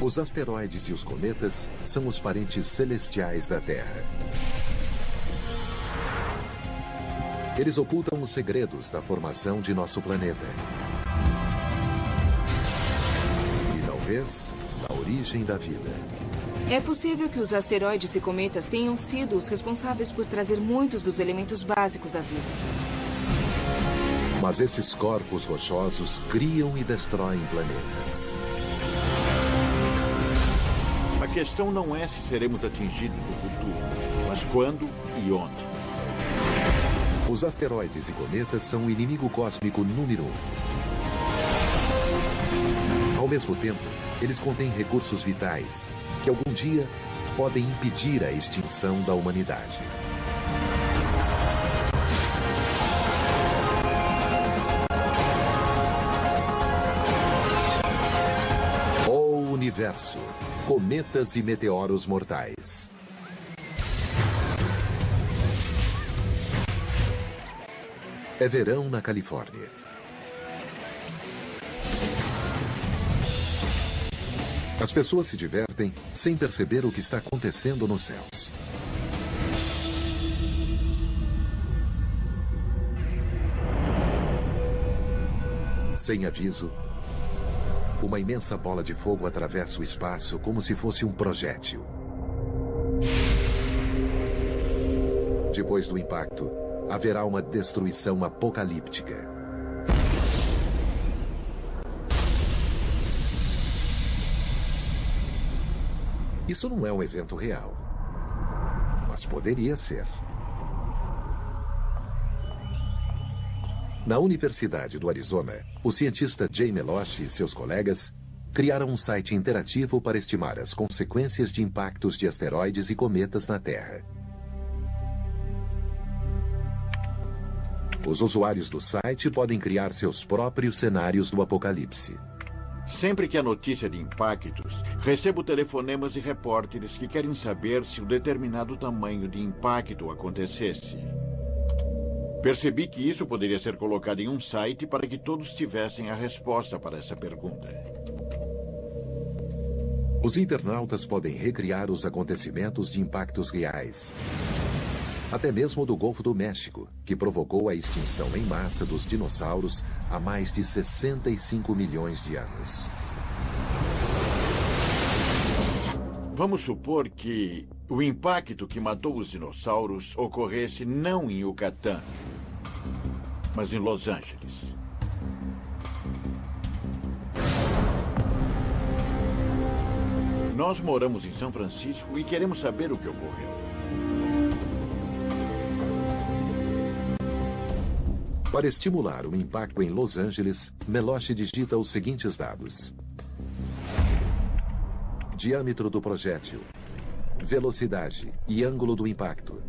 Os asteroides e os cometas são os parentes celestiais da Terra. Eles ocultam os segredos da formação de nosso planeta. E talvez da origem da vida. É possível que os asteroides e cometas tenham sido os responsáveis por trazer muitos dos elementos básicos da vida. Mas esses corpos rochosos criam e destroem planetas. A questão não é se seremos atingidos no futuro, mas quando e onde. Os asteroides e cometas são o inimigo cósmico número 1. Ao mesmo tempo, eles contêm recursos vitais que algum dia podem impedir a extinção da humanidade. O universo. Cometas e meteoros mortais. É verão na Califórnia. As pessoas se divertem sem perceber o que está acontecendo nos céus. Sem aviso, uma imensa bola de fogo atravessa o espaço como se fosse um projétil. Depois do impacto, haverá uma destruição apocalíptica. Isso não é um evento real, mas poderia ser. Na Universidade do Arizona, o cientista Jay Meloche e seus colegas criaram um site interativo para estimar as consequências de impactos de asteroides e cometas na Terra. Os usuários do site podem criar seus próprios cenários do apocalipse. Sempre que há notícia de impactos, recebo telefonemas de repórteres que querem saber se um determinado tamanho de impacto acontecesse. Percebi que isso poderia ser colocado em um site para que todos tivessem a resposta para essa pergunta. Os internautas podem recriar os acontecimentos de impactos reais. Até mesmo do Golfo do México, que provocou a extinção em massa dos dinossauros há mais de 65 milhões de anos. Vamos supor que o impacto que matou os dinossauros ocorresse não em Yucatán, mas em Los Angeles. Nós moramos em São Francisco e queremos saber o que ocorreu. Para estimular o impacto em Los Angeles, Meloche digita os seguintes dados: diâmetro do projétil, velocidade e ângulo do impacto,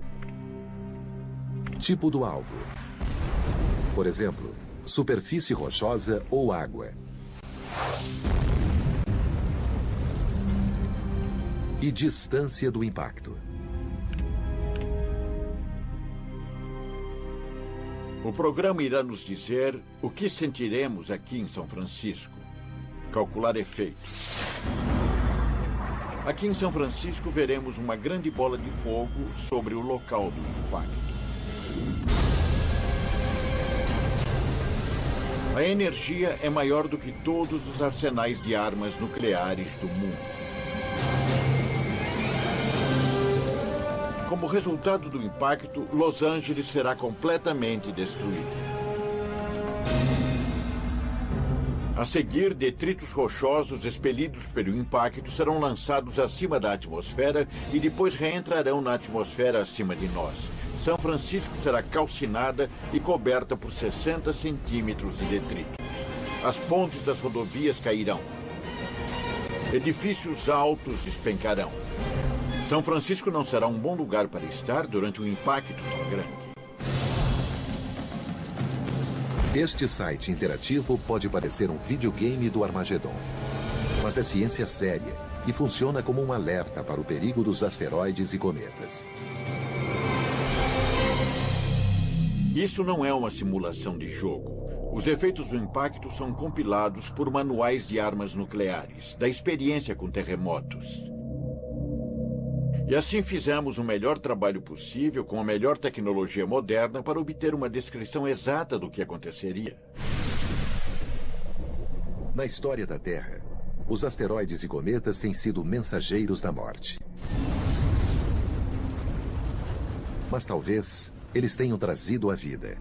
tipo do alvo, por exemplo, superfície rochosa ou água, e distância do impacto. O programa irá nos dizer o que sentiremos aqui em São Francisco. Calcular efeitos. Aqui em São Francisco veremos uma grande bola de fogo sobre o local do impacto. A energia é maior do que todos os arsenais de armas nucleares do mundo. Como resultado do impacto, Los Angeles será completamente destruída. A seguir, detritos rochosos expelidos pelo impacto serão lançados acima da atmosfera e depois reentrarão na atmosfera acima de nós. São Francisco será calcinada e coberta por 60 centímetros de detritos. As pontes das rodovias cairão. Edifícios altos despencarão. São Francisco não será um bom lugar para estar durante um impacto tão grande. Este site interativo pode parecer um videogame do Armagedon, mas é ciência séria e funciona como um alerta para o perigo dos asteroides e cometas. Isso não é uma simulação de jogo. Os efeitos do impacto são compilados por manuais de armas nucleares, da experiência com terremotos. E assim fizemos o melhor trabalho possível com a melhor tecnologia moderna para obter uma descrição exata do que aconteceria. Na história da Terra, os asteroides e cometas têm sido mensageiros da morte. Mas talvez eles tenham trazido a vida.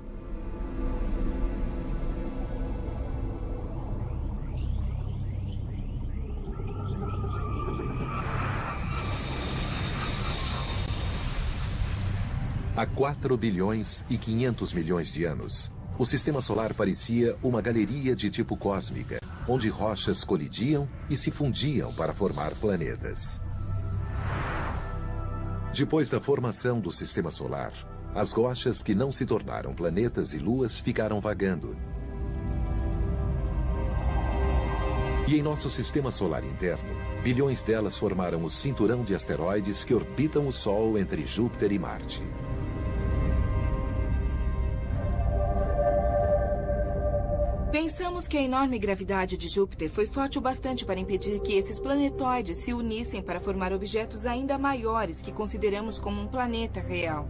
Há 4 bilhões e 500 milhões de anos, o Sistema Solar parecia uma galeria de tipo cósmica, onde rochas colidiam e se fundiam para formar planetas. Depois da formação do Sistema Solar, as rochas que não se tornaram planetas e luas ficaram vagando. E em nosso Sistema Solar interno, bilhões delas formaram o cinturão de asteroides que orbitam o Sol entre Júpiter e Marte. Pensamos que a enorme gravidade de Júpiter foi forte o bastante para impedir que esses planetoides se unissem para formar objetos ainda maiores que consideramos como um planeta real.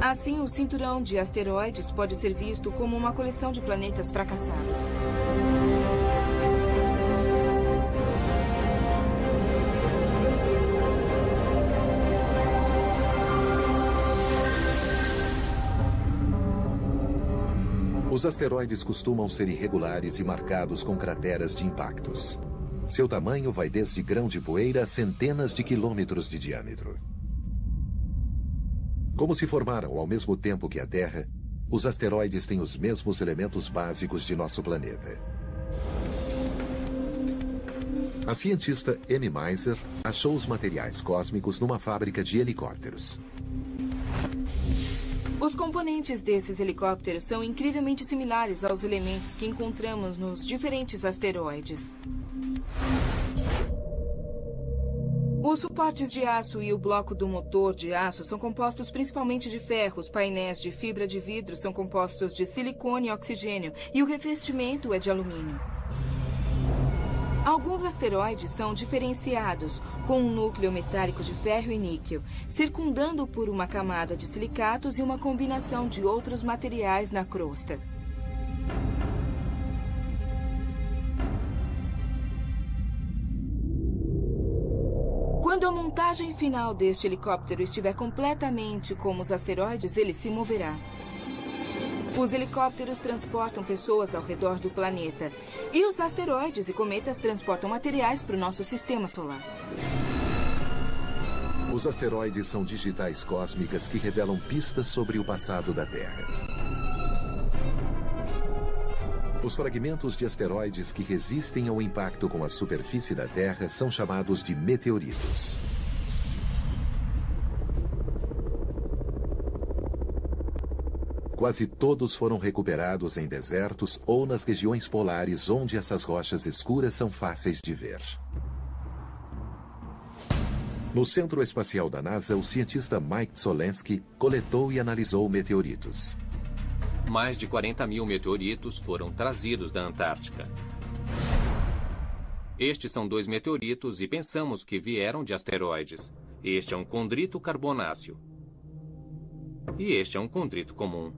Assim, o cinturão de asteroides pode ser visto como uma coleção de planetas fracassados. Os asteroides costumam ser irregulares e marcados com crateras de impactos. Seu tamanho vai desde grão de poeira a centenas de quilômetros de diâmetro. Como se formaram ao mesmo tempo que a Terra, os asteroides têm os mesmos elementos básicos de nosso planeta. A cientista Amy Meiser achou os materiais cósmicos numa fábrica de helicópteros. Os componentes desses helicópteros são incrivelmente similares aos elementos que encontramos nos diferentes asteroides. Os suportes de aço e o bloco do motor de aço são compostos principalmente de ferro. Os painéis de fibra de vidro são compostos de silicone e oxigênio, e o revestimento é de alumínio. Alguns asteroides são diferenciados, com um núcleo metálico de ferro e níquel, circundando por uma camada de silicatos e uma combinação de outros materiais na crosta. Quando a montagem final deste helicóptero estiver completamente como os asteroides, ele se moverá. Os helicópteros transportam pessoas ao redor do planeta. E os asteroides e cometas transportam materiais para o nosso sistema solar. Os asteroides são digitais cósmicas que revelam pistas sobre o passado da Terra. Os fragmentos de asteroides que resistem ao impacto com a superfície da Terra são chamados de meteoritos. Quase todos foram recuperados em desertos ou nas regiões polares onde essas rochas escuras são fáceis de ver. No Centro Espacial da NASA, o cientista Mike Solensky coletou e analisou meteoritos. Mais de 40 mil meteoritos foram trazidos da Antártica. Estes são 2 meteoritos e pensamos que vieram de asteroides. Este é um condrito carbonáceo. E este é um condrito comum.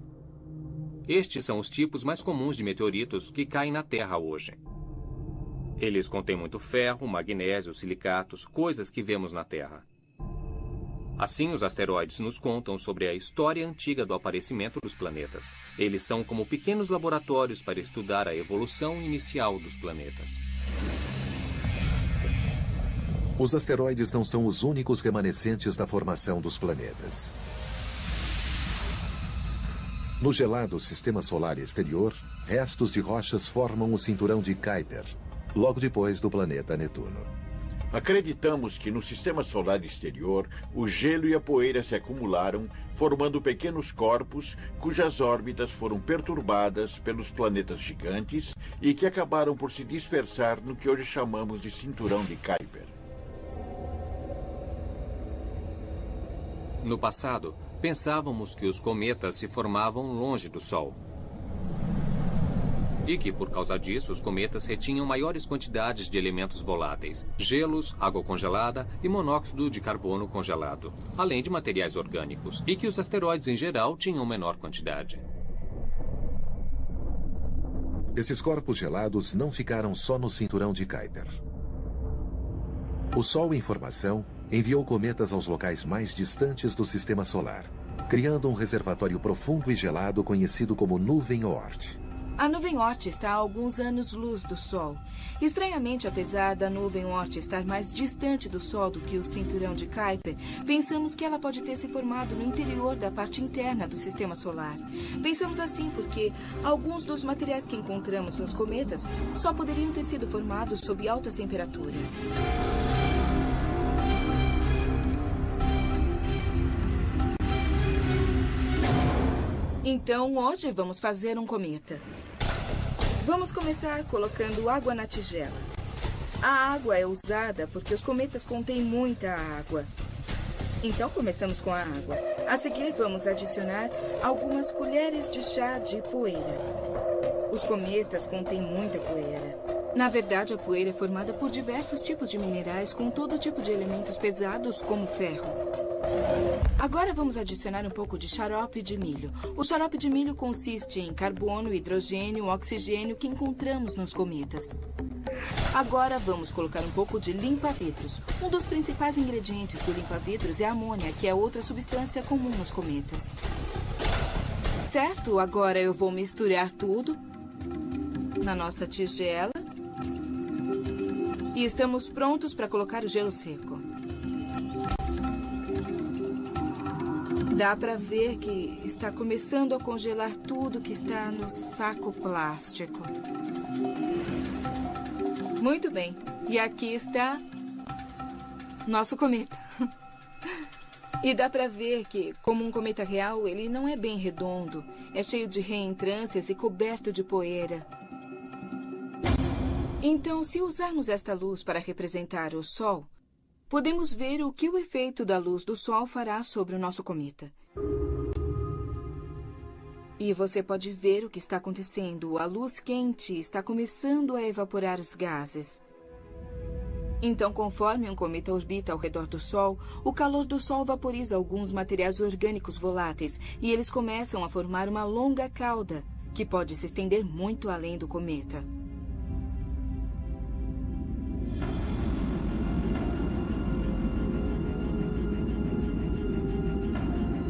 Estes são os tipos mais comuns de meteoritos que caem na Terra hoje. Eles contêm muito ferro, magnésio, silicatos, coisas que vemos na Terra. Assim, os asteroides nos contam sobre a história antiga do aparecimento dos planetas. Eles são como pequenos laboratórios para estudar a evolução inicial dos planetas. Os asteroides não são os únicos remanescentes da formação dos planetas. No gelado sistema solar exterior, restos de rochas formam o cinturão de Kuiper, logo depois do planeta Netuno. Acreditamos que no sistema solar exterior, o gelo e a poeira se acumularam, formando pequenos corpos cujas órbitas foram perturbadas pelos planetas gigantes e que acabaram por se dispersar no que hoje chamamos de cinturão de Kuiper. No passado, pensávamos que os cometas se formavam longe do Sol. E que, por causa disso, os cometas retinham maiores quantidades de elementos voláteis, gelos, água congelada e monóxido de carbono congelado, além de materiais orgânicos, e que os asteroides em geral tinham menor quantidade. Esses corpos gelados não ficaram só no cinturão de Kuiper. O Sol em formação enviou cometas aos locais mais distantes do Sistema Solar, criando um reservatório profundo e gelado conhecido como Nuvem Oort. A nuvem Oort está a alguns anos-luz do Sol. Estranhamente, apesar da nuvem Oort estar mais distante do Sol do que o cinturão de Kuiper, pensamos que ela pode ter se formado no interior da parte interna do Sistema Solar. Pensamos assim porque alguns dos materiais que encontramos nos cometas só poderiam ter sido formados sob altas temperaturas. Então, hoje vamos fazer um cometa. Vamos começar colocando água na tigela. A água é usada porque os cometas contêm muita água. Então, começamos com a água. A seguir, vamos adicionar algumas colheres de chá de poeira. Os cometas contêm muita poeira. Na verdade, a poeira é formada por diversos tipos de minerais com todo tipo de elementos pesados, como ferro. Agora vamos adicionar um pouco de xarope de milho. O xarope de milho consiste em carbono, hidrogênio, oxigênio que encontramos nos cometas. Agora vamos colocar um pouco de limpa-vidros. Um dos principais ingredientes do limpa-vidros é a amônia, que é outra substância comum nos cometas. Certo, agora eu vou misturar tudo na nossa tigela. E estamos prontos para colocar o gelo seco. Dá para ver que está começando a congelar tudo que está no saco plástico. Muito bem. E aqui está nosso cometa. E dá para ver que, como um cometa real, ele não é bem redondo. É cheio de reentrâncias e coberto de poeira. Então, se usarmos esta luz para representar o Sol, podemos ver o que o efeito da luz do Sol fará sobre o nosso cometa. E você pode ver o que está acontecendo. A luz quente está começando a evaporar os gases. Então, conforme um cometa orbita ao redor do Sol, o calor do Sol vaporiza alguns materiais orgânicos voláteis e eles começam a formar uma longa cauda, que pode se estender muito além do cometa.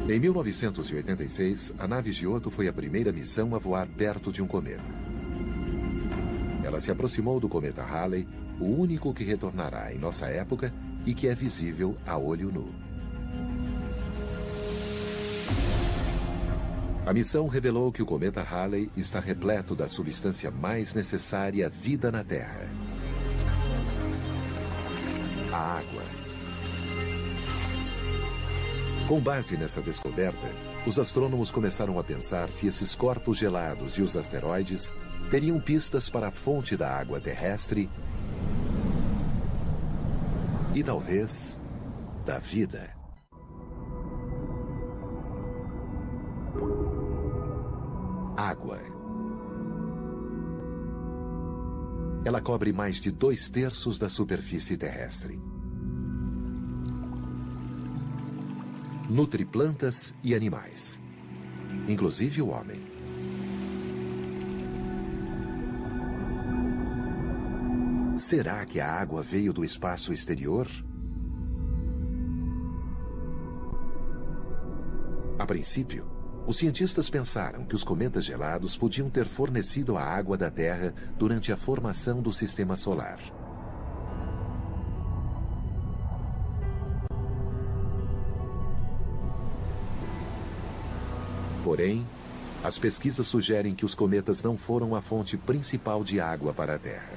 Em 1986, a nave Giotto foi a primeira missão a voar perto de um cometa. Ela se aproximou do cometa Halley, o único que retornará em nossa época e que é visível a olho nu. A missão revelou que o cometa Halley está repleto da substância mais necessária à vida na Terra: a água. Com base nessa descoberta, os astrônomos começaram a pensar se esses corpos gelados e os asteroides teriam pistas para a fonte da água terrestre e, talvez, da vida. Água. Ela cobre mais de 2/3 da superfície terrestre. Nutre plantas e animais, inclusive o homem. Será que a água veio do espaço exterior? A princípio, os cientistas pensaram que os cometas gelados podiam ter fornecido a água da Terra durante a formação do Sistema Solar. Porém, as pesquisas sugerem que os cometas não foram a fonte principal de água para a Terra.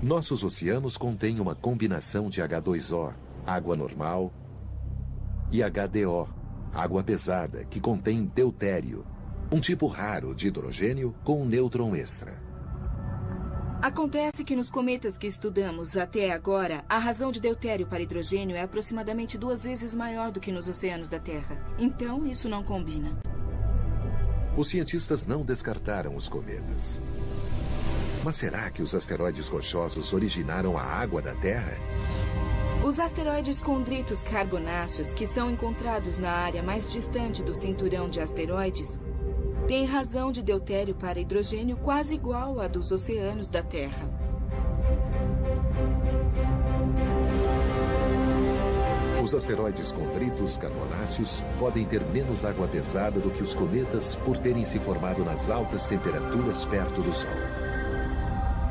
Nossos oceanos contêm uma combinação de H2O, água normal, e HDO, água pesada, que contém deutério, um tipo raro de hidrogênio com um nêutron extra. Acontece que nos cometas que estudamos até agora, a razão de deutério para hidrogênio é aproximadamente 2 vezes maior do que nos oceanos da Terra. Então, isso não combina. Os cientistas não descartaram os cometas. Mas será que os asteroides rochosos originaram a água da Terra? Os asteroides condritos carbonáceos, que são encontrados na área mais distante do cinturão de asteroides, têm razão de deutério para hidrogênio quase igual à dos oceanos da Terra. Os asteroides condritos carbonáceos podem ter menos água pesada do que os cometas por terem se formado nas altas temperaturas perto do Sol.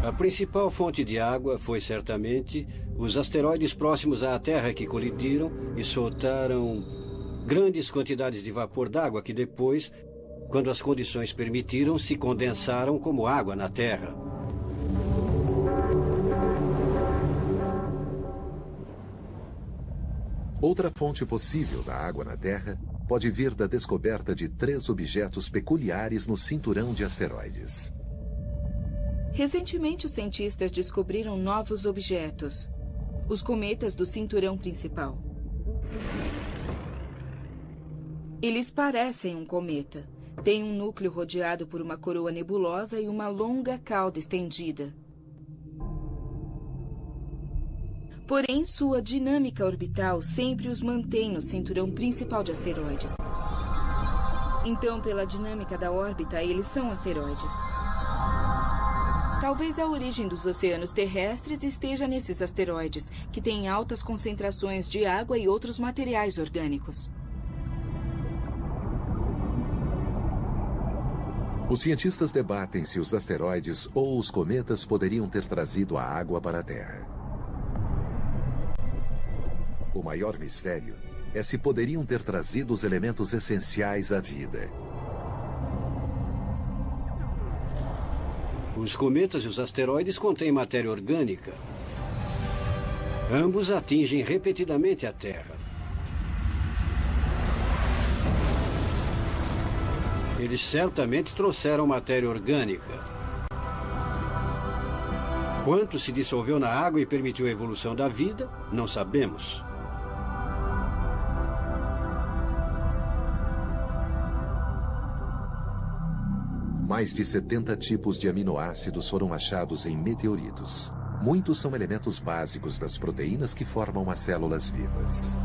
A principal fonte de água foi certamente os asteroides próximos à Terra que colidiram e soltaram grandes quantidades de vapor d'água que depois, quando as condições permitiram, se condensaram como água na Terra. Outra fonte possível da água na Terra pode vir da descoberta de 3 objetos peculiares no cinturão de asteroides. Recentemente, os cientistas descobriram novos objetos, os cometas do cinturão principal. Eles parecem um cometa. Têm um núcleo rodeado por uma coroa nebulosa e uma longa cauda estendida. Porém, sua dinâmica orbital sempre os mantém no cinturão principal de asteroides. Então, pela dinâmica da órbita, eles são asteroides. Talvez a origem dos oceanos terrestres esteja nesses asteroides, que têm altas concentrações de água e outros materiais orgânicos. Os cientistas debatem se os asteroides ou os cometas poderiam ter trazido a água para a Terra. O maior mistério é se poderiam ter trazido os elementos essenciais à vida. Os cometas e os asteroides contêm matéria orgânica. Ambos atingem repetidamente a Terra. Eles certamente trouxeram matéria orgânica. Quanto se dissolveu na água e permitiu a evolução da vida, não sabemos. Mais de 70 tipos de aminoácidos foram achados em meteoritos. Muitos são elementos básicos das proteínas que formam as células vivas.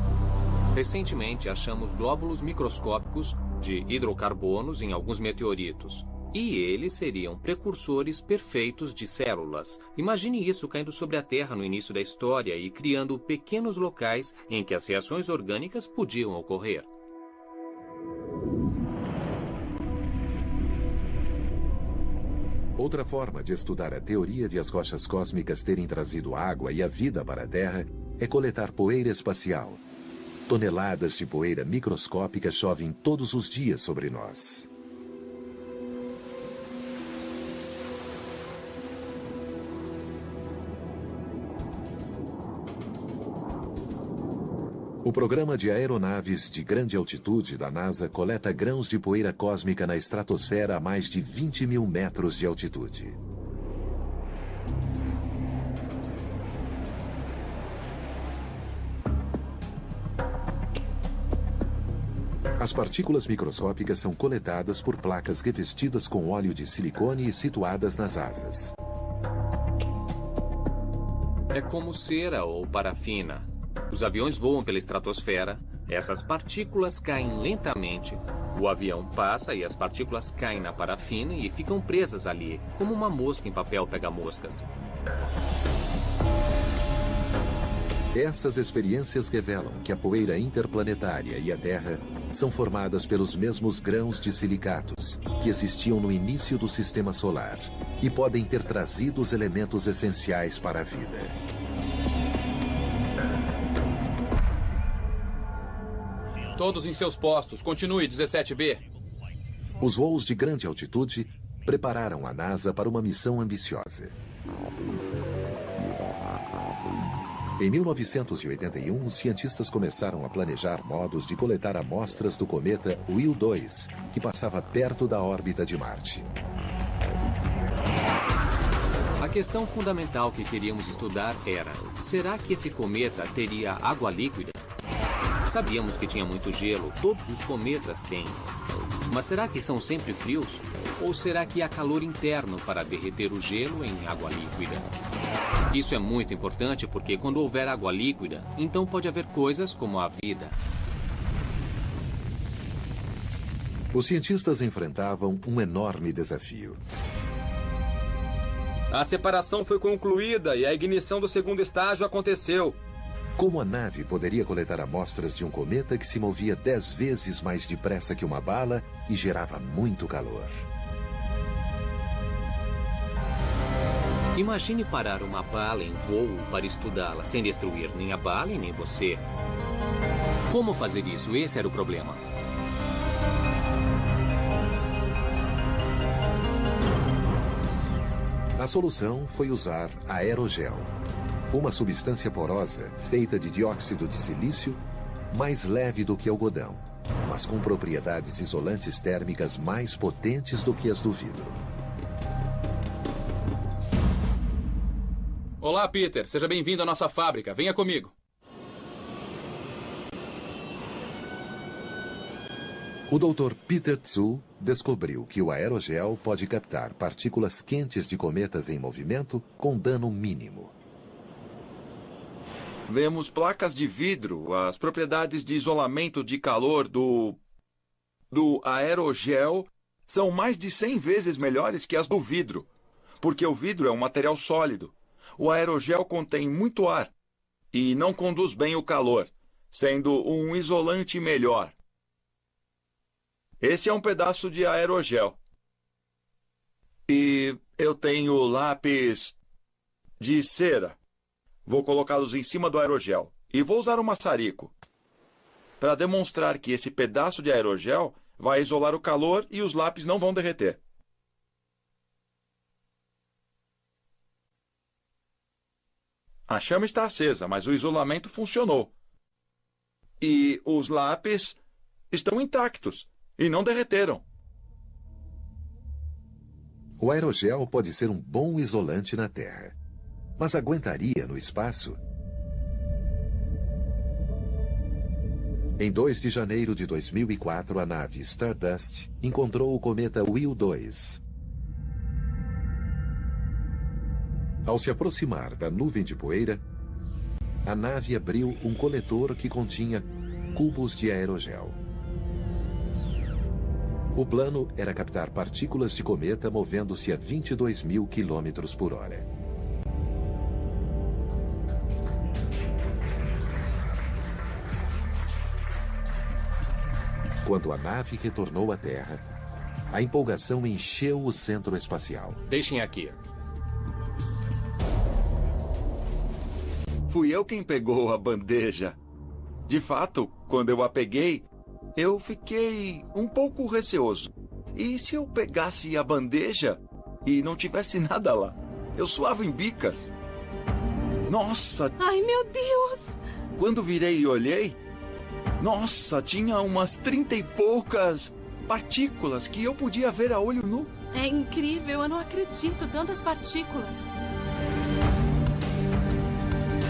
Recentemente, achamos glóbulos microscópicos de hidrocarbonos em alguns meteoritos. E eles seriam precursores perfeitos de células. Imagine isso caindo sobre a Terra no início da história e criando pequenos locais em que as reações orgânicas podiam ocorrer. Outra forma de estudar a teoria de as rochas cósmicas terem trazido água e a vida para a Terra é coletar poeira espacial. Toneladas de poeira microscópica chovem todos os dias sobre nós. O programa de aeronaves de grande altitude da NASA coleta grãos de poeira cósmica na estratosfera a mais de 20 mil metros de altitude. As partículas microscópicas são coletadas por placas revestidas com óleo de silicone e situadas nas asas. É como cera ou parafina. Os aviões voam pela estratosfera, essas partículas caem lentamente, o avião passa e as partículas caem na parafina e ficam presas ali, como uma mosca em papel pega-moscas. Essas experiências revelam que a poeira interplanetária e a Terra são formadas pelos mesmos grãos de silicatos que existiam no início do Sistema Solar e podem ter trazido os elementos essenciais para a vida. Todos em seus postos. Continue, 17B. Os voos de grande altitude prepararam a NASA para uma missão ambiciosa. Em 1981, os cientistas começaram a planejar modos de coletar amostras do cometa Will 2, que passava perto da órbita de Marte. A questão fundamental que queríamos estudar era: será que esse cometa teria água líquida? Sabíamos que tinha muito gelo, todos os cometas têm. Mas será que são sempre frios? Ou será que há calor interno para derreter o gelo em água líquida? Isso é muito importante porque quando houver água líquida, então pode haver coisas como a vida. Os cientistas enfrentavam um enorme desafio. A separação foi concluída e a ignição do segundo estágio aconteceu. Como a nave poderia coletar amostras de um cometa que se movia 10 vezes mais depressa que uma bala e gerava muito calor? Imagine parar uma bala em voo para estudá-la sem destruir nem a bala e nem você. Como fazer isso? Esse era o problema. A solução foi usar aerogel, uma substância porosa feita de dióxido de silício, mais leve do que algodão, mas com propriedades isolantes térmicas mais potentes do que as do vidro. Olá, Peter. Seja bem-vindo à nossa fábrica. Venha comigo. O Dr. Peter Tsu descobriu que o aerogel pode captar partículas quentes de cometas em movimento com dano mínimo. Vemos placas de vidro. As propriedades de isolamento de calor do aerogel são mais de 100 vezes melhores que as do vidro, porque o vidro é um material sólido. O aerogel contém muito ar e não conduz bem o calor, sendo um isolante melhor. Esse é um pedaço de aerogel. E eu tenho lápis de cera. Vou colocá-los em cima do aerogel. E vou usar um maçarico para demonstrar que esse pedaço de aerogel vai isolar o calor e os lápis não vão derreter. A chama está acesa, mas o isolamento funcionou. E os lápis estão intactos. E não derreteram. O aerogel pode ser um bom isolante na Terra, mas aguentaria no espaço? Em 2 de janeiro de 2004, a nave Stardust encontrou o cometa Will 2. Ao se aproximar da nuvem de poeira, a nave abriu um coletor que continha cubos de aerogel. O plano era captar partículas de cometa movendo-se a 22.000 km por hora. Quando a nave retornou à Terra, a empolgação encheu o centro espacial. Deixem aqui. Fui eu quem pegou a bandeja. De fato, quando eu a peguei, eu fiquei um pouco receoso. E se eu pegasse a bandeja e não tivesse nada lá? Eu suava em bicas. Nossa! Ai, meu Deus! Quando virei e olhei, nossa, tinha umas 30 e poucas partículas que eu podia ver a olho nu. É incrível, eu não acredito, tantas partículas.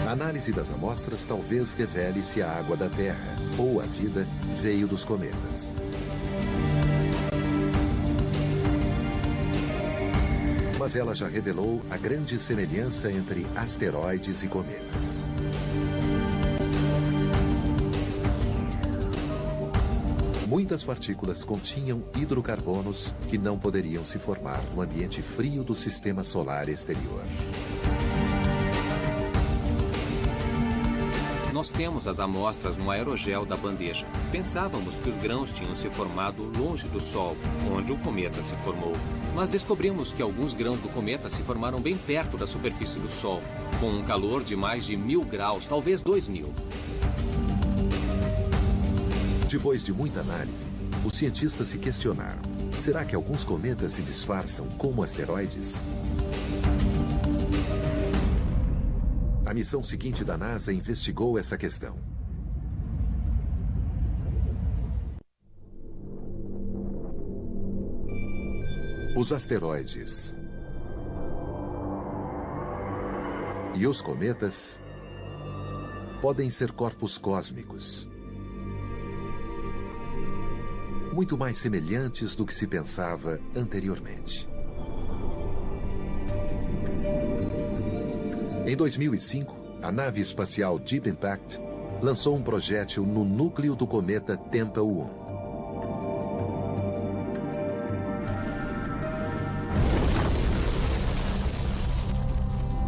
A análise das amostras talvez revele se a água da Terra ou a vida veio dos cometas. Mas ela já revelou a grande semelhança entre asteroides e cometas. Muitas partículas continham hidrocarbonos que não poderiam se formar no ambiente frio do sistema solar exterior. Nós temos as amostras no aerogel da bandeja. Pensávamos que os grãos tinham se formado longe do Sol, onde o cometa se formou. Mas descobrimos que alguns grãos do cometa se formaram bem perto da superfície do Sol, com um calor de mais de 1.000 graus, talvez 2.000. Depois de muita análise, os cientistas se questionaram: será que alguns cometas se disfarçam como asteroides? A missão seguinte da NASA investigou essa questão. Os asteroides e os cometas podem ser corpos cósmicos. muito mais semelhantes do que se pensava anteriormente. Em 2005, a nave espacial Deep Impact lançou um projétil no núcleo do cometa Tempel 1.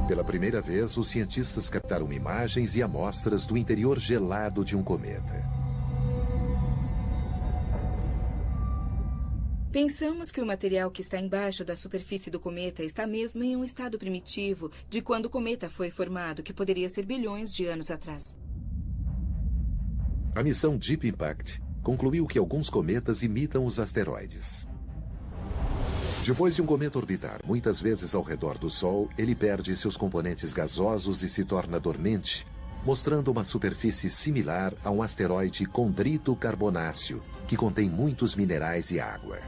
Pela primeira vez, os cientistas captaram imagens e amostras do interior gelado de um cometa. Pensamos que o material que está embaixo da superfície do cometa está mesmo em um estado primitivo de quando o cometa foi formado, que poderia ser bilhões de anos atrás. A missão Deep Impact concluiu que alguns cometas imitam os asteroides. Depois de um cometa orbitar muitas vezes ao redor do Sol, ele perde seus componentes gasosos e se torna dormente, mostrando uma superfície similar a um asteroide condrito carbonáceo, que contém muitos minerais e água.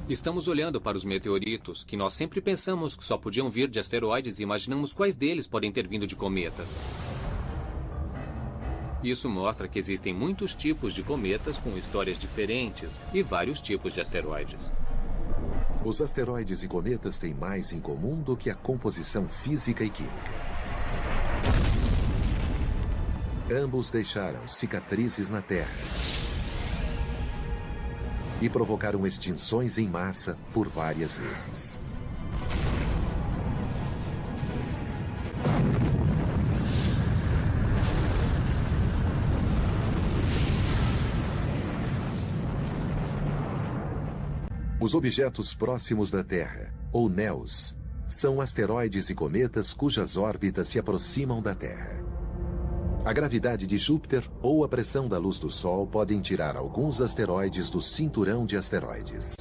Estamos olhando para os meteoritos, que nós sempre pensamos que só podiam vir de asteroides e imaginamos quais deles podem ter vindo de cometas. Isso mostra que existem muitos tipos de cometas com histórias diferentes e vários tipos de asteroides. Os asteroides e cometas têm mais em comum do que a composição física e química. Ambos deixaram cicatrizes na Terra e provocaram extinções em massa por várias vezes. Os objetos próximos da Terra, ou NEOs, são asteroides e cometas cujas órbitas se aproximam da Terra. A gravidade de Júpiter ou a pressão da luz do Sol podem tirar alguns asteroides do cinturão de asteroides.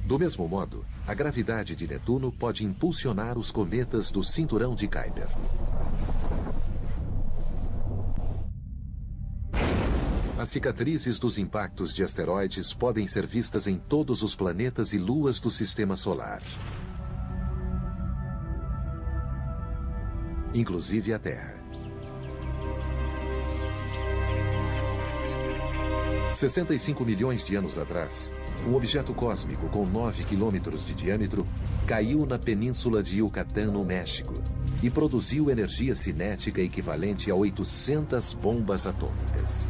Do mesmo modo, a gravidade de Netuno pode impulsionar os cometas do cinturão de Kuiper. As cicatrizes dos impactos de asteroides podem ser vistas em todos os planetas e luas do Sistema Solar, inclusive a Terra. 65 milhões de anos atrás, um objeto cósmico com 9 quilômetros de diâmetro caiu na península de Yucatán, no México, e produziu energia cinética equivalente a 800 bombas atômicas.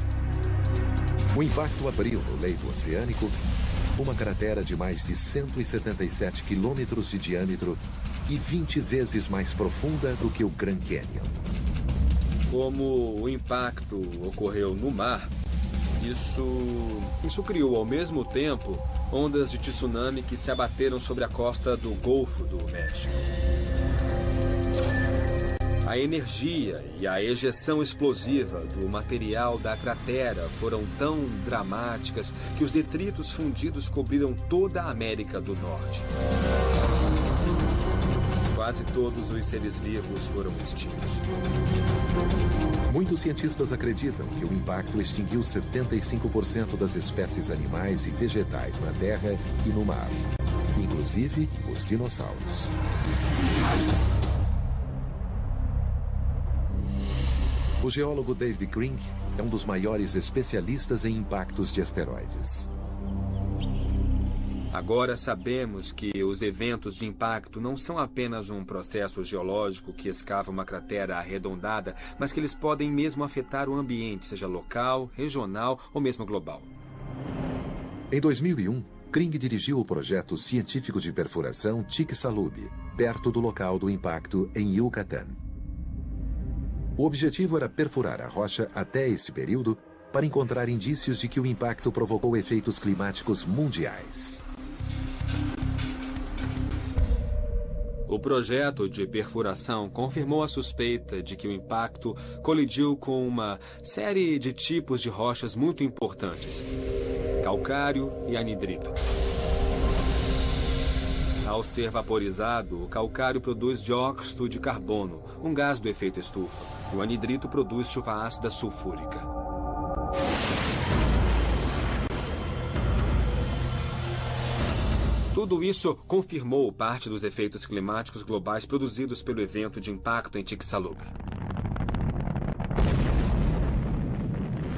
O impacto abriu no leito oceânico uma cratera de mais de 177 quilômetros de diâmetro e 20 vezes mais profunda do que o Grand Canyon. Como o impacto ocorreu no mar, isso criou ao mesmo tempo ondas de tsunami que se abateram sobre a costa do Golfo do México. A energia e a ejeção explosiva do material da cratera foram tão dramáticas que os detritos fundidos cobriram toda a América do Norte. Quase todos os seres vivos foram extintos. Muitos cientistas acreditam que o impacto extinguiu 75% das espécies animais e vegetais na Terra e no mar, inclusive os dinossauros. O geólogo David Crink é um dos maiores especialistas em impactos de asteroides. Agora sabemos que os eventos de impacto não são apenas um processo geológico que escava uma cratera arredondada, mas que eles podem mesmo afetar o ambiente, seja local, regional ou mesmo global. Em 2001, Crink dirigiu o projeto científico de perfuração Chicxulub, perto do local do impacto em Yucatán. O objetivo era perfurar a rocha até esse período para encontrar indícios de que o impacto provocou efeitos climáticos mundiais. O projeto de perfuração confirmou a suspeita de que o impacto colidiu com uma série de tipos de rochas muito importantes: calcário e anidrito. Ao ser vaporizado, o calcário produz dióxido de carbono, um gás do efeito estufa, e o anidrito produz chuva ácida sulfúrica. Tudo isso confirmou parte dos efeitos climáticos globais produzidos pelo evento de impacto em Chicxulub.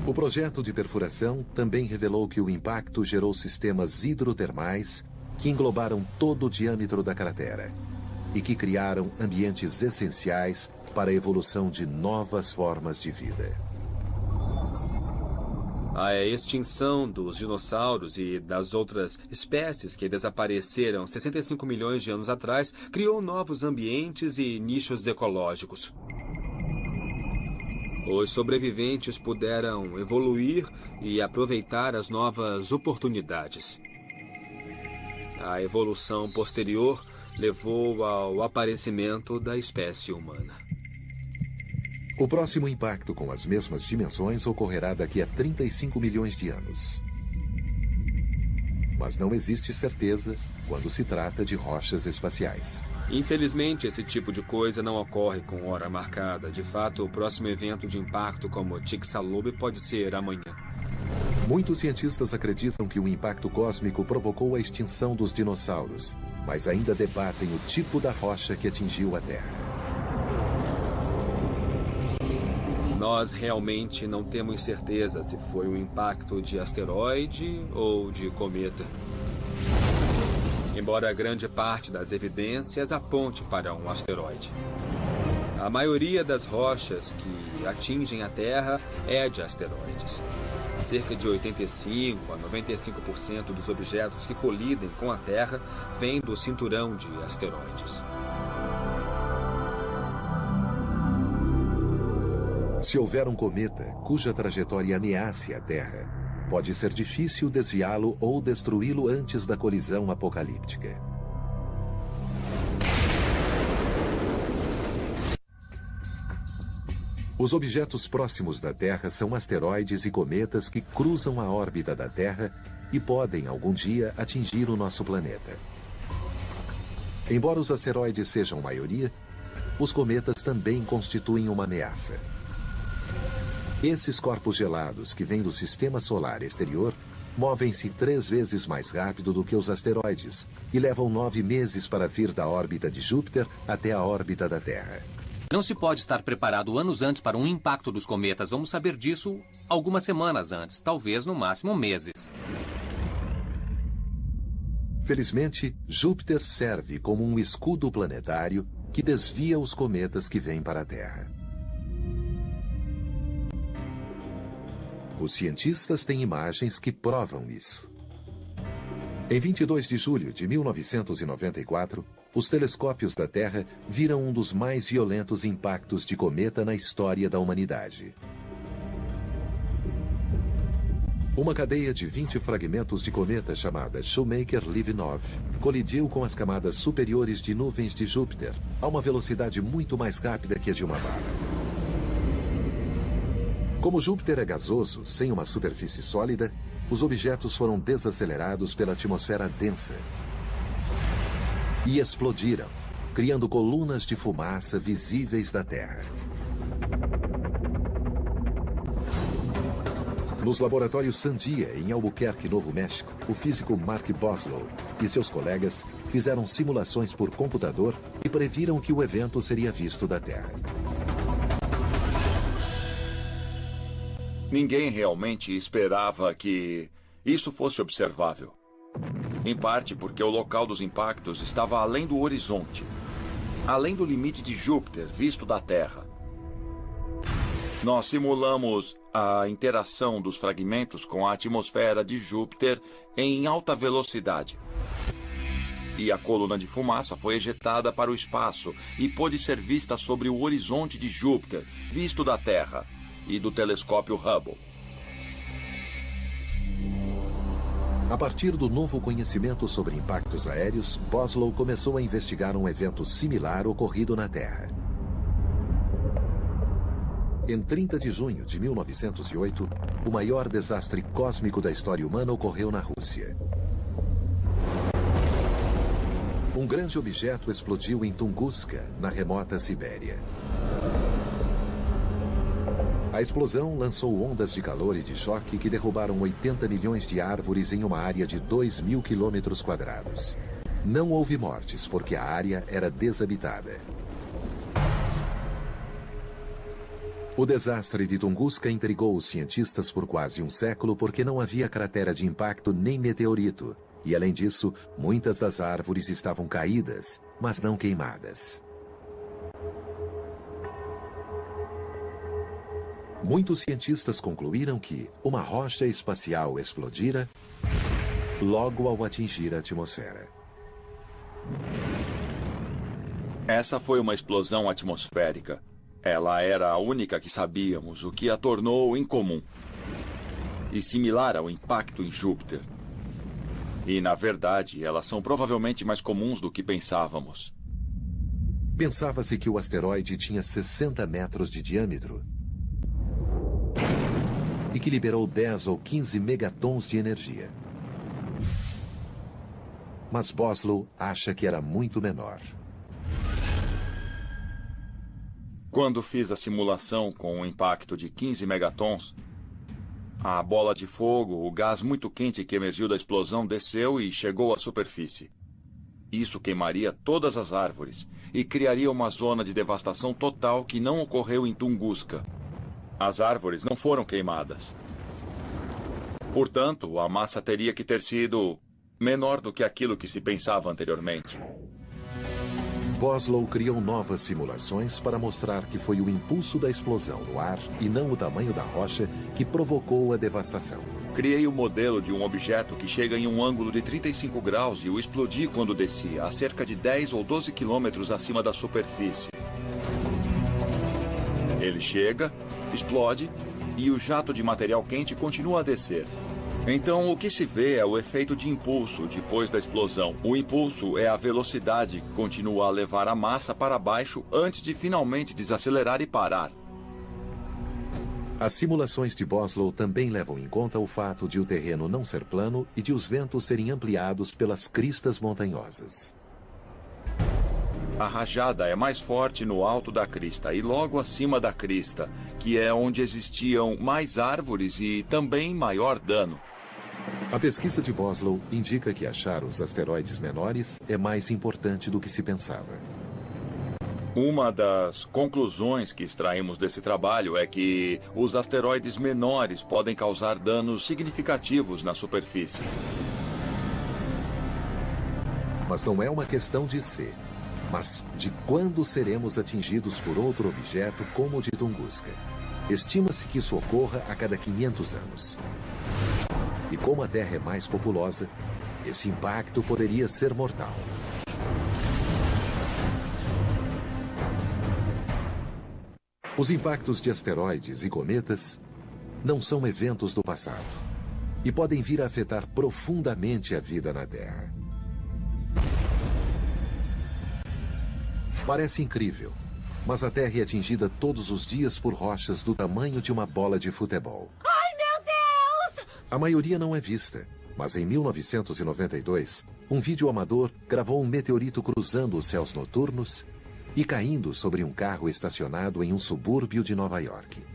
O projeto de perfuração também revelou que o impacto gerou sistemas hidrotermais que englobaram todo o diâmetro da cratera e que criaram ambientes essenciais para a evolução de novas formas de vida. A extinção dos dinossauros e das outras espécies que desapareceram 65 milhões de anos atrás criou novos ambientes e nichos ecológicos. Os sobreviventes puderam evoluir e aproveitar as novas oportunidades. A evolução posterior levou ao aparecimento da espécie humana. O próximo impacto com as mesmas dimensões ocorrerá daqui a 35 milhões de anos. Mas não existe certeza quando se trata de rochas espaciais. Infelizmente, esse tipo de coisa não ocorre com hora marcada. De fato, o próximo evento de impacto como Chicxulub pode ser amanhã. Muitos cientistas acreditam que o impacto cósmico provocou a extinção dos dinossauros, mas ainda debatem o tipo da rocha que atingiu a Terra. Nós realmente não temos certeza se foi um impacto de asteroide ou de cometa. Embora grande parte das evidências aponte para um asteroide. A maioria das rochas que atingem a Terra é de asteroides. Cerca de 85% a 95% dos objetos que colidem com a Terra vêm do cinturão de asteroides. Se houver um cometa cuja trajetória ameace a Terra, pode ser difícil desviá-lo ou destruí-lo antes da colisão apocalíptica. Os objetos próximos da Terra são asteroides e cometas que cruzam a órbita da Terra e podem, algum dia, atingir o nosso planeta. Embora os asteroides sejam maioria, os cometas também constituem uma ameaça. Esses corpos gelados que vêm do sistema solar exterior movem-se 3 vezes mais rápido do que os asteroides e levam 9 meses para vir da órbita de Júpiter até a órbita da Terra. Não se pode estar preparado anos antes para um impacto dos cometas. Vamos saber disso algumas semanas antes, talvez no máximo meses. Felizmente, Júpiter serve como um escudo planetário que desvia os cometas que vêm para a Terra. Os cientistas têm imagens que provam isso. Em 22 de julho de 1994, os telescópios da Terra viram um dos mais violentos impactos de cometa na história da humanidade. Uma cadeia de 20 fragmentos de cometa chamada Shoemaker-Levin-9 colidiu com as camadas superiores de nuvens de Júpiter a uma velocidade muito mais rápida que a de uma bala. Como Júpiter é gasoso, sem uma superfície sólida, os objetos foram desacelerados pela atmosfera densa e explodiram, criando colunas de fumaça visíveis da Terra. Nos laboratórios Sandia, em Albuquerque, Novo México, o físico Mark Boslow e seus colegas fizeram simulações por computador e previram que o evento seria visto da Terra. Ninguém realmente esperava que isso fosse observável. Em parte porque o local dos impactos estava além do horizonte, além do limite de Júpiter visto da Terra. Nós simulamos a interação dos fragmentos com a atmosfera de Júpiter em alta velocidade. E a coluna de fumaça foi ejetada para o espaço e pôde ser vista sobre o horizonte de Júpiter, visto da Terra, e do telescópio Hubble. A partir do novo conhecimento sobre impactos aéreos, Boslow começou a investigar um evento similar ocorrido na Terra. Em 30 de junho de 1908, o maior desastre cósmico da história humana ocorreu na Rússia. Um grande objeto explodiu em Tunguska, na remota Sibéria. A explosão lançou ondas de calor e de choque que derrubaram 80 milhões de árvores em uma área de 2.000 quilômetros quadrados. Não houve mortes porque a área era desabitada. O desastre de Tunguska intrigou os cientistas por quase um século porque não havia cratera de impacto nem meteorito. E, além disso, muitas das árvores estavam caídas, mas não queimadas. Muitos cientistas concluíram que uma rocha espacial explodira logo ao atingir a atmosfera. Essa foi uma explosão atmosférica. Ela era a única que sabíamos, o que a tornou incomum. E similar ao impacto em Júpiter. E, na verdade, elas são provavelmente mais comuns do que pensávamos. Pensava-se que o asteroide tinha 60 metros de diâmetro e que liberou 10 ou 15 megatons de energia. Mas Boslow acha que era muito menor. Quando fiz a simulação com um impacto de 15 megatons, a bola de fogo, o gás muito quente que emergiu da explosão desceu e chegou à superfície. Isso queimaria todas as árvores e criaria uma zona de devastação total que não ocorreu em Tunguska. As árvores não foram queimadas. Portanto, a massa teria que ter sido menor do que aquilo que se pensava anteriormente. Boslow criou novas simulações para mostrar que foi o impulso da explosão no ar e não o tamanho da rocha que provocou a devastação. Criei o modelo de um objeto que chega em um ângulo de 35 graus e o explodi quando descia, a cerca de 10 ou 12 quilômetros acima da superfície. Ele chega, explode e o jato de material quente continua a descer. Então, o que se vê é o efeito de impulso depois da explosão. O impulso é a velocidade que continua a levar a massa para baixo antes de finalmente desacelerar e parar. As simulações de Boslow também levam em conta o fato de o terreno não ser plano e de os ventos serem ampliados pelas cristas montanhosas. A rajada é mais forte no alto da crista e logo acima da crista, que é onde existiam mais árvores e também maior dano. A pesquisa de Boslow indica que achar os asteroides menores é mais importante do que se pensava. Uma das conclusões que extraímos desse trabalho é que os asteroides menores podem causar danos significativos na superfície. Mas não é uma questão de se, mas de quando seremos atingidos por outro objeto como o de Tunguska. Estima-se que isso ocorra a cada 500 anos. E como a Terra é mais populosa, esse impacto poderia ser mortal. Os impactos de asteroides e cometas não são eventos do passado e podem vir a afetar profundamente a vida na Terra. Parece incrível, mas a Terra é atingida todos os dias por rochas do tamanho de uma bola de futebol. Ai, meu Deus! A maioria não é vista, mas em 1992, um vídeo amador gravou um meteorito cruzando os céus noturnos e caindo sobre um carro estacionado em um subúrbio de Nova York.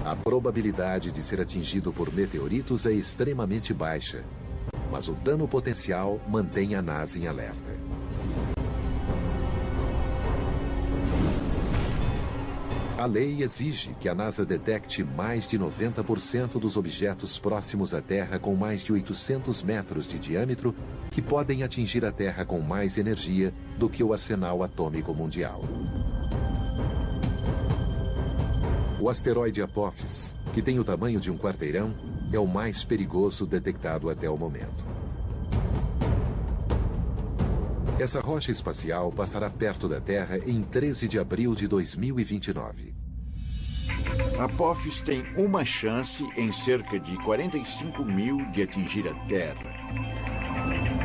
A probabilidade de ser atingido por meteoritos é extremamente baixa, mas o dano potencial mantém a NASA em alerta. A lei exige que a NASA detecte mais de 90% dos objetos próximos à Terra com mais de 800 metros de diâmetro que podem atingir a Terra com mais energia do que o arsenal atômico mundial. O asteroide Apophis, que tem o tamanho de um quarteirão, é o mais perigoso detectado até o momento. Essa rocha espacial passará perto da Terra em 13 de abril de 2029. Apophis tem uma chance em cerca de 45 mil de atingir a Terra.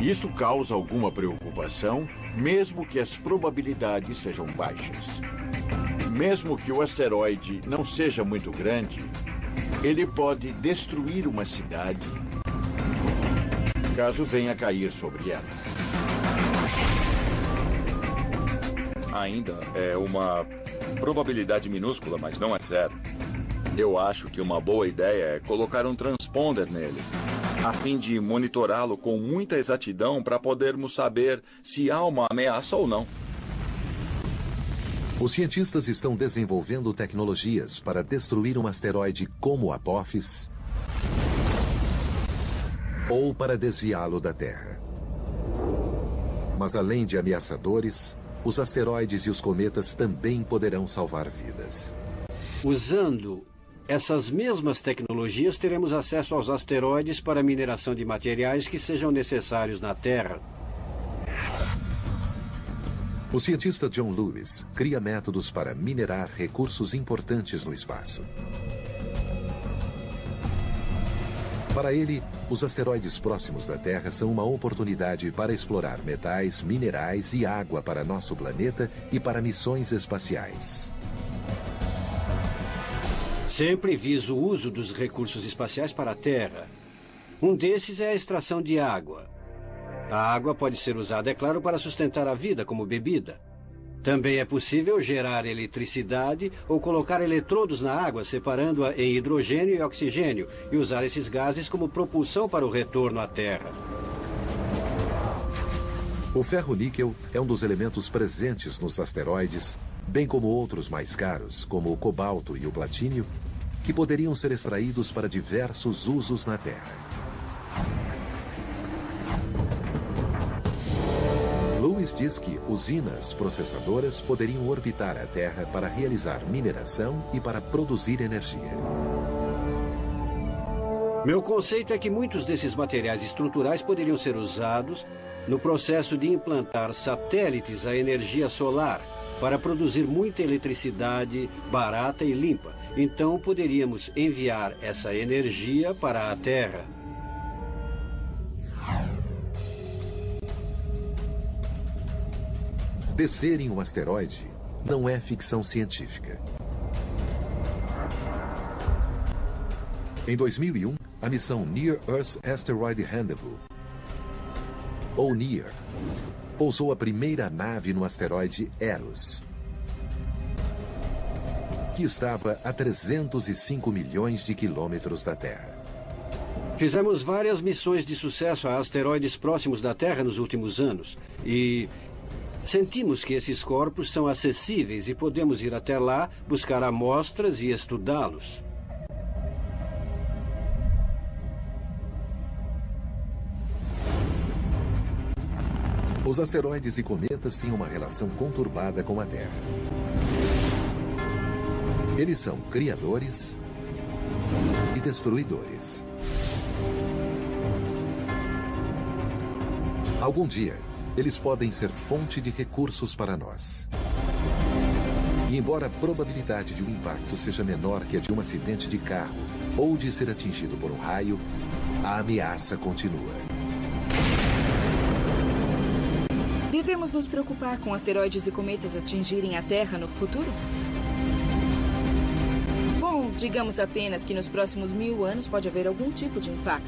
Isso causa alguma preocupação, mesmo que as probabilidades sejam baixas. Mesmo que o asteroide não seja muito grande, ele pode destruir uma cidade caso venha cair sobre ela. Ainda é uma probabilidade minúscula, mas não é zero. Eu acho que uma boa ideia é colocar um transponder nele. a fim de monitorá-lo com muita exatidão para podermos saber se há uma ameaça ou não. Os cientistas estão desenvolvendo tecnologias para destruir um asteroide como Apophis ou para desviá-lo da Terra. Mas além de ameaçadores, os asteroides e os cometas também poderão salvar vidas. Usando essas mesmas tecnologias, teremos acesso aos asteroides para a mineração de materiais que sejam necessários na Terra. O cientista John Lewis cria métodos para minerar recursos importantes no espaço. Para ele, os asteroides próximos da Terra são uma oportunidade para explorar metais, minerais e água para nosso planeta e para missões espaciais. Sempre viso o uso dos recursos espaciais para a Terra. Um desses é a extração de água. A água pode ser usada, é claro, para sustentar a vida como bebida. Também é possível gerar eletricidade ou colocar eletrodos na água, separando-a em hidrogênio e oxigênio, e usar esses gases como propulsão para o retorno à Terra. O ferro-níquel é um dos elementos presentes nos asteroides, bem como outros mais caros, como o cobalto e o platínio, que poderiam ser extraídos para diversos usos na Terra. Lewis diz que usinas processadoras poderiam orbitar a Terra para realizar mineração e para produzir energia. Meu conceito é que muitos desses materiais estruturais poderiam ser usados no processo de implantar satélites à energia solar para produzir muita eletricidade barata e limpa. Então poderíamos enviar essa energia para a Terra. Descer em um asteroide não é ficção científica. Em 2001, a missão Near Earth Asteroid Rendezvous, ou NEAR, pousou a primeira nave no asteroide Eros, que estava a 305 milhões de quilômetros da Terra. Fizemos várias missões de sucesso a asteroides próximos da Terra nos últimos anos e sentimos que esses corpos são acessíveis e podemos ir até lá, buscar amostras e estudá-los. Os asteroides e cometas têm uma relação conturbada com a Terra. Eles são criadores e destruidores. Algum dia, eles podem ser fonte de recursos para nós. E embora a probabilidade de um impacto seja menor que a de um acidente de carro ou de ser atingido por um raio, a ameaça continua. Devemos nos preocupar com asteroides e cometas atingirem a Terra no futuro? Bom, digamos apenas que nos próximos 1000 anos pode haver algum tipo de impacto.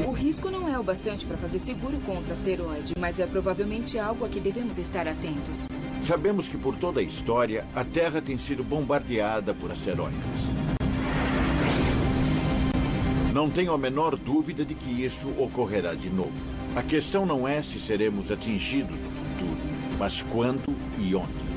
O risco não é o bastante para fazer seguro contra asteroide, mas é provavelmente algo a que devemos estar atentos. Sabemos que por toda a história, a Terra tem sido bombardeada por asteroides. Não tenho a menor dúvida de que isso ocorrerá de novo. A questão não é se seremos atingidos no futuro, mas quando e onde.